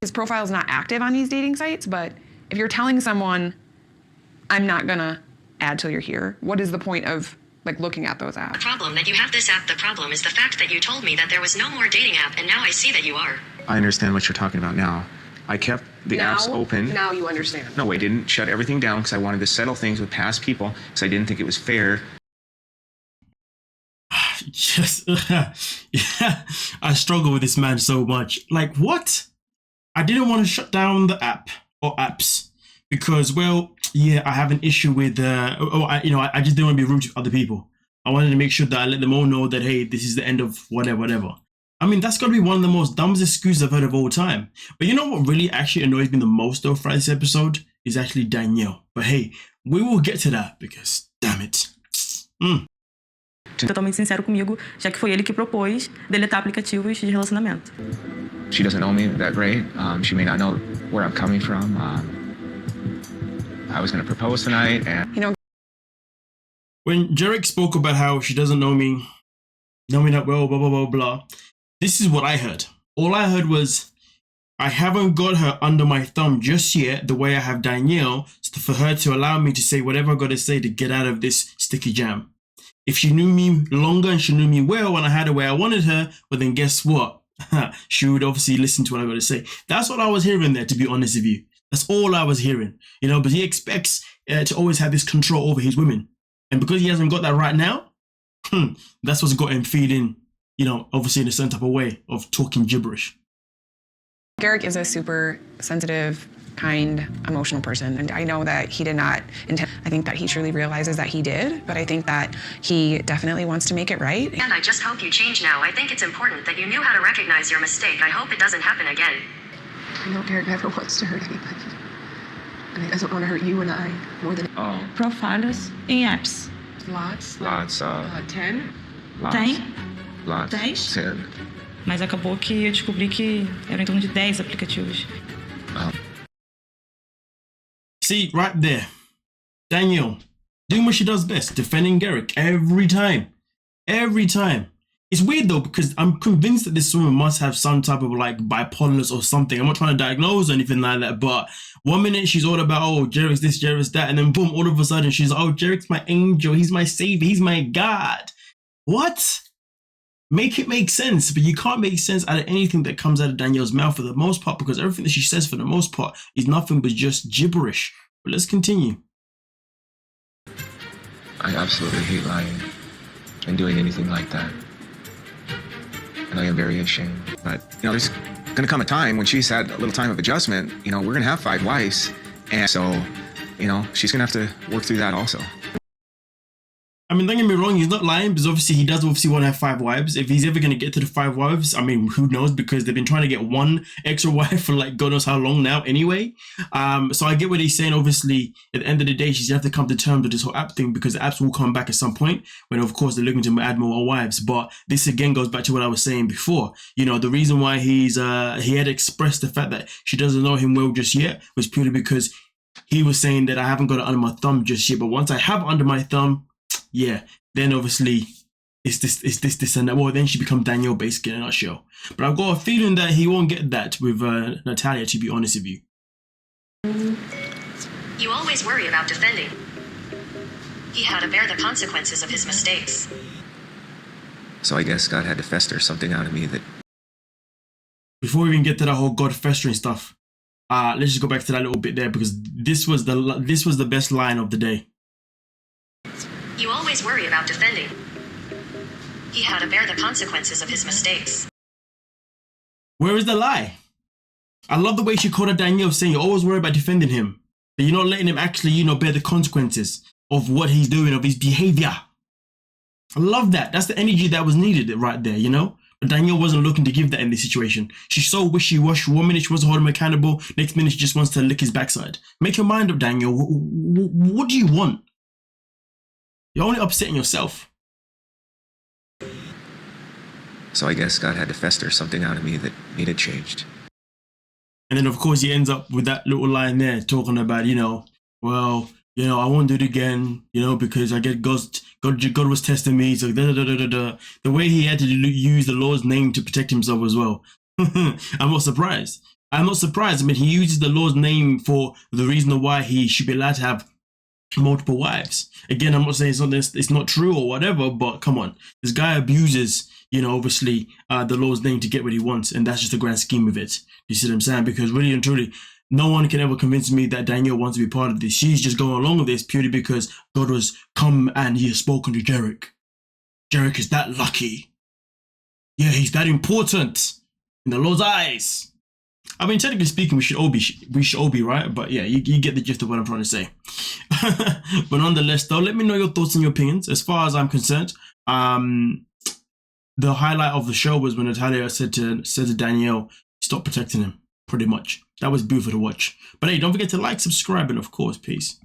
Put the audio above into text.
His profile is not active on these dating sites, but if you're telling someone, I'm not gonna add till you're here, what is the point of like looking at those apps? The problem that you have this app, the problem is the fact that you told me that there was no more dating app, and now I see that you are. I understand what you're talking about now. I kept the apps open. Now you understand. No, I didn't shut everything down because I wanted to settle things with past people because I didn't think it was fair. Just, yeah, I struggle with this man so much. Like, what? I didn't want to shut down the app or apps because, well, yeah, I have an issue with, I just didn't want to be rude to other people. I wanted to make sure that I let them all know that, hey, this is the end of whatever. I mean, that's got to be one of the most dumbest excuses I've heard of all time. But you know what really actually annoys me the most, though, for this episode is actually Dannielle. But hey, we will get to that because, damn it. Totalmente sincero comigo, já que foi ele que propôs deletar aplicativos de relacionamento. She doesn't know me that great. She may not know where I'm coming from. I was going to propose tonight, and You know, When Garrick spoke about how she doesn't know me that well, blah, blah, blah, blah, this is what I heard. All I heard was, I haven't got her under my thumb just yet, the way I have Dannielle, for her to allow me to say whatever I got to say to get out of this sticky jam. If she knew me longer and she knew me well and I had her where I wanted her, well then guess what? She would obviously listen to what I got to say. That's what I was hearing there, to be honest with you. That's all I was hearing. But he expects to always have this control over his women. And because he hasn't got that right now, that's what's got him feeling, obviously in a certain type of way of talking gibberish. Garrick is a super sensitive, kind, emotional person, and I know that he did not intend. I think that he truly realizes that he did, but I think that he definitely wants to make it right. And I just hope you change now. I think it's important that you knew how to recognize your mistake. I hope it doesn't happen again. I know Garrick never wants to hurt anybody, and he doesn't want to hurt you and I more than Profiles em apps. lots. 10. Tem? Lots. 10? 10. Mas acabou que eu descobri que eram em torno de 10 aplicativos. See, right there, Dannielle doing what she does best, defending Garrick every time. It's weird though, because I'm convinced that this woman must have some type of like bipolarness or something. I'm not trying to diagnose or anything like that, but one minute she's all about, oh, Garrick's this, Garrick's that, and then boom, all of a sudden she's, oh, Garrick's my angel, he's my savior, he's my God. What? Make it make sense, but you can't make sense out of anything that comes out of Dannielle's mouth for the most part, because everything that she says for the most part is nothing but just gibberish. But let's continue. I absolutely hate lying and doing anything like that. And I am very ashamed. But, there's going to come a time when she's had a little time of adjustment. We're going to have 5 wives. And so, she's going to have to work through that also. I mean, don't get me wrong, he's not lying, because obviously he does obviously want to have 5 wives. If he's ever going to get to the 5 wives, I mean, who knows, because they've been trying to get one extra wife for like God knows how long now anyway. So I get what he's saying. Obviously, at the end of the day, she's going to have to come to terms with this whole app thing, because the apps will come back at some point when, of course, they're looking to add more wives. But this again goes back to what I was saying before. The reason why he had expressed the fact that she doesn't know him well just yet was purely because he was saying that I haven't got it under my thumb just yet. But once I have it under my thumb, yeah, then obviously it's this and that. Well, then she becomes Dannielle basically in a nutshell. But I've got a feeling that he won't get that with Nathalia, to be honest with you. You always worry about defending. He had to bear the consequences of his mistakes. So I guess God had to fester something out of me that... Before we even get to that whole God festering stuff, let's just go back to that little bit there, because this was the best line of the day. You always worry about defending. He had to bear the consequences of his mistakes. Where is the lie? I love the way she called her Dannielle, saying you always worry about defending him, but you're not letting him actually, bear the consequences of what he's doing, of his behavior. I love that. That's the energy that was needed right there, But Dannielle wasn't looking to give that in this situation. She's so wishy-washy. One minute she wants to hold him accountable, next minute she just wants to lick his backside. Make your mind up, Dannielle. What do you want? You're only upsetting yourself. So I guess God had to fester something out of me that needed changed. And then, of course, he ends up with that little line there talking about, well, I won't do it again, because I get God was testing me. So the way he had to use the Lord's name to protect himself as well. I'm not surprised. I'm not surprised. I mean, he uses the Lord's name for the reason why he should be allowed to have multiple wives. Again, I'm not saying it's not true or whatever, but come on, this guy abuses, obviously the Lord's name to get what he wants, and that's just the grand scheme of it. You see what I'm saying? Because really and truly, no one can ever convince me that Dannielle wants to be part of this. She's just going along with this purely because God has come and he has spoken to Garrick. Garrick is that lucky. Yeah, he's that important in the Lord's eyes. I mean, technically speaking, we should all be right, but yeah, you get the gist of what I'm trying to say. But nonetheless, though, let me know your thoughts and your opinions. As far as I'm concerned, the highlight of the show was when Nathalia said to Dannielle, "Stop protecting him." Pretty much, that was beautiful to watch. But hey, don't forget to like, subscribe, and of course, peace.